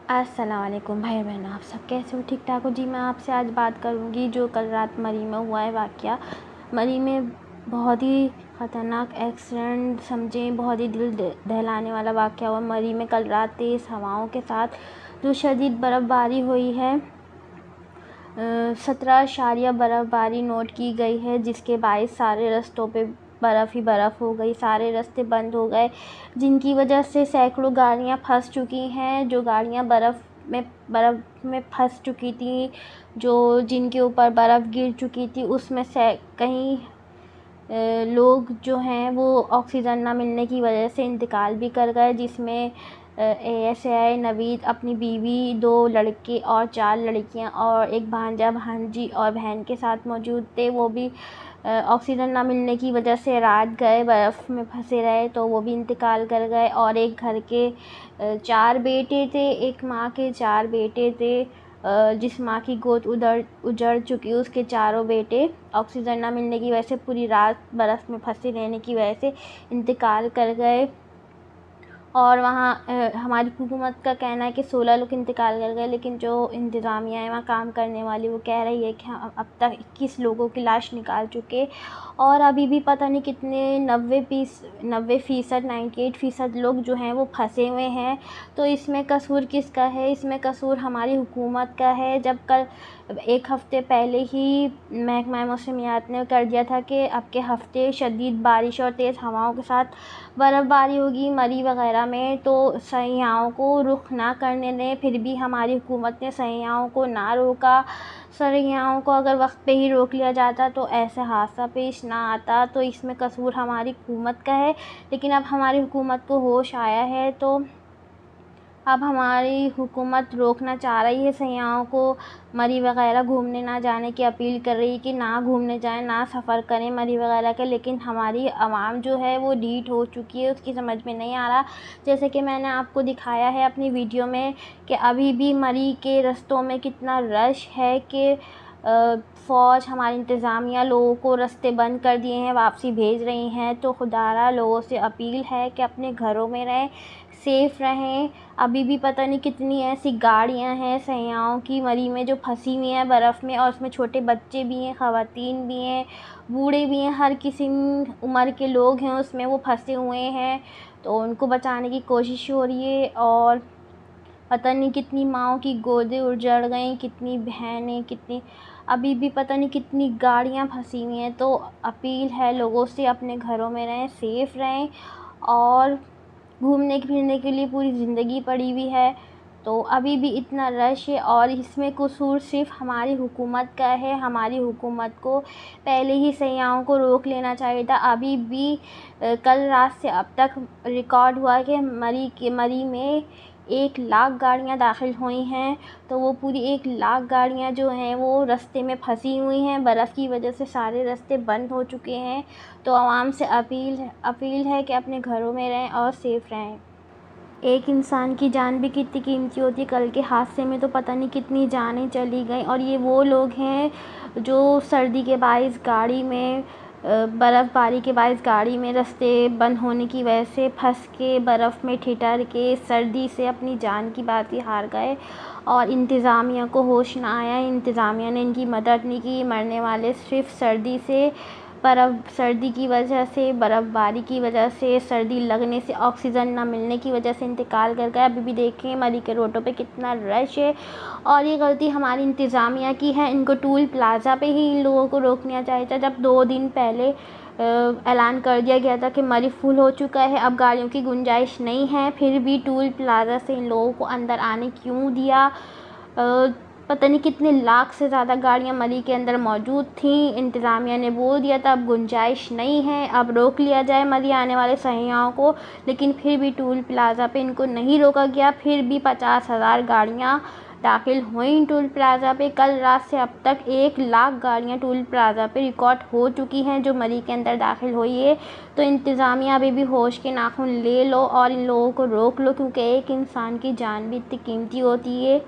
अस्सलाम वालेकुम भाई बहनों, आप सब कैसे हो? ठीक ठाक हो जी। मैं आपसे आज बात करूंगी जो कल रात मरी में हुआ है वाक़या। मरी में बहुत ही ख़तरनाक एक्सीडेंट समझें, बहुत ही दिल दहलाने वाला वाक़या हुआ। मरी में कल रात तेज़ हवाओं के साथ जो शदीद बर्फ़बारी हुई है, 17 बर्फ़बारी नोट की गई है, जिसके बायस सारे रास्तों पे बर्फ़ ही बर्फ़ हो गई। सारे रास्ते बंद हो गए, जिनकी वजह से सैकड़ों गाड़ियाँ फंस चुकी हैं। जो गाड़ियाँ बर्फ़ में फंस चुकी थी, जिनके ऊपर बर्फ़ गिर चुकी थी, उसमें से कई लोग जो हैं वो ऑक्सीजन ना मिलने की वजह से इंतकाल भी कर गए, जिसमें ASI नवीद अपनी बीवी, 2 लड़के और 4 लड़कियां और एक भांजा भांजी और बहन के साथ मौजूद थे। वो भी ऑक्सीजन ना मिलने की वजह से रात गए, बर्फ़ में फंसे रहे, तो वो भी इंतकाल कर गए। और एक घर के 4 बेटे थे, एक माँ के 4 बेटे थे। जिस माँ की गोद उजड़ चुकी, उसके चारों बेटे ऑक्सीजन ना मिलने की वजह से पूरी रात बर्फ़ में फंसे रहने की वजह से इंतकाल कर गए। और वहाँ हमारी हुकूमत का कहना है कि 16 लोग इंतकाल कर गए, लेकिन जो इंतज़ामिया है वहाँ काम करने वाली, वो कह रही है कि हम अब तक 21 लोगों की लाश निकाल चुके और अभी भी पता नहीं कितने 90% 98% लोग जो हैं वो फंसे हुए हैं। तो इसमें कसूर किसका है? इसमें कसूर हमारी हुकूमत का है। जब कल एक हफ़्ते पहले ही महकमा मौसमियात ने कर दिया था कि अब के हफ़्ते शदीद बारिश और तेज़ हवाओं के साथ बर्फ़बारी होगी मरी वग़ैरह में, तो सयाहों को रुख ना करने दें। फिर भी हमारी हुकूमत ने सयाहों को ना रोका। सयाहों को अगर वक्त पे ही रोक लिया जाता तो ऐसा हादसा पेश ना आता। तो इसमें कसूर हमारी हुकूमत का है, लेकिन अब हमारी हुकूमत को होश आया है, तो अब हमारी हुकूमत रोकना चाह रही है सयाहों को मरी वग़ैरह घूमने ना जाने की अपील कर रही है कि ना घूमने जाएं, ना सफ़र करें मरी वग़ैरह के। लेकिन हमारी आवाम जो है वो ढीठ हो चुकी है, उसकी समझ में नहीं आ रहा। जैसे कि मैंने आपको दिखाया है अपनी वीडियो में कि अभी भी मरी के रास्तों में कितना रश है कि फ़ौज, हमारी इंतज़ामिया लोगों को रास्ते बंद कर दिए हैं, वापसी भेज रही हैं। तो खुदारा लोगों से अपील है कि अपने घरों में रहें, सेफ़ रहें। अभी भी पता नहीं कितनी ऐसी गाड़ियां हैं सयाहों की मरी में जो फंसी हुई हैं बर्फ़ में, और उसमें छोटे बच्चे भी हैं, ख़वातीन भी हैं, बूढ़े भी हैं, हर किसी उम्र के लोग हैं उसमें, वो फंसे हुए हैं। तो उनको बचाने की कोशिश हो रही है। और पता नहीं कितनी माँओं की गोदें उजड़ गई, कितनी बहनें, कितनी अभी भी पता नहीं कितनी गाड़ियाँ फंसी हुई हैं। तो अपील है लोगों से, अपने घरों में रहें, सेफ़ रहें। और घूमने फिरने के लिए पूरी ज़िंदगी पड़ी हुई है, तो अभी भी इतना रश है और इसमें कसूर सिर्फ़ हमारी हुकूमत का है। हमारी हुकूमत को पहले ही सयाहों को रोक लेना चाहिए था। अभी भी कल रात से अब तक रिकॉर्ड हुआ कि मरी में 1 लाख गाड़ियाँ दाखिल हुई हैं। तो वो पूरी 1 लाख गाड़ियाँ जो हैं वो रास्ते में फंसी हुई हैं, बर्फ़ की वजह से सारे रास्ते बंद हो चुके हैं। तो आवाम से अपील है कि अपने घरों में रहें और सेफ़ रहें। एक इंसान की जान भी कितनी कीमती होती है। कल के हादसे में तो पता नहीं कितनी जानें चली गई। और ये वो लोग हैं जो सर्दी के बाइस गाड़ी में बर्फ़बारी के बाइस गाड़ी में रास्ते बंद होने की वजह से फंस के बर्फ़ में ठिठर के सर्दी से अपनी जान की बाजी हार गए और इंतज़ामिया को होश ना आया। इंतज़ामिया ने इनकी मदद नहीं की। मरने वाले सिर्फ़ सर्दी की वजह से, बर्फ़बारी की वजह से, सर्दी लगने से, ऑक्सीजन ना मिलने की वजह से इंतकाल कर गए। अभी भी देखें मरी के रोडों पे कितना रश है और ये गलती हमारी इंतज़ामिया की है। इनको टूल प्लाज़ा पे ही इन लोगों को रोकना चाहिए था। जब 2 दिन पहले ऐलान कर दिया गया था कि मरी फुल हो चुका है, अब गाड़ियों की गुंजाइश नहीं है, फिर भी टूल प्लाज़ा से इन लोगों को अंदर आने क्यों दिया? पता नहीं कितने लाख से ज़्यादा गाड़ियाँ मरी के अंदर मौजूद थीं। इंतज़ामिया ने बोल दिया था अब गुंजाइश नहीं है, अब रोक लिया जाए मरी आने वाले सयाहों को, लेकिन फिर भी टूल प्लाज़ा पे इनको नहीं रोका गया। फिर भी 50,000 गाड़ियाँ दाखिल हुई टूल प्लाज़ा पे। कल रात से अब तक 1 लाख गाड़ियाँ टूल प्लाज़ा पे रिकॉर्ड हो चुकी हैं जो मरी के अंदर दाखिल हुई है। तो इंतज़ामिया अभी भी होश के नाखून ले लो और इन लोगों को रोक लो, क्योंकि एक इंसान की जान भी इतनी कीमती होती है।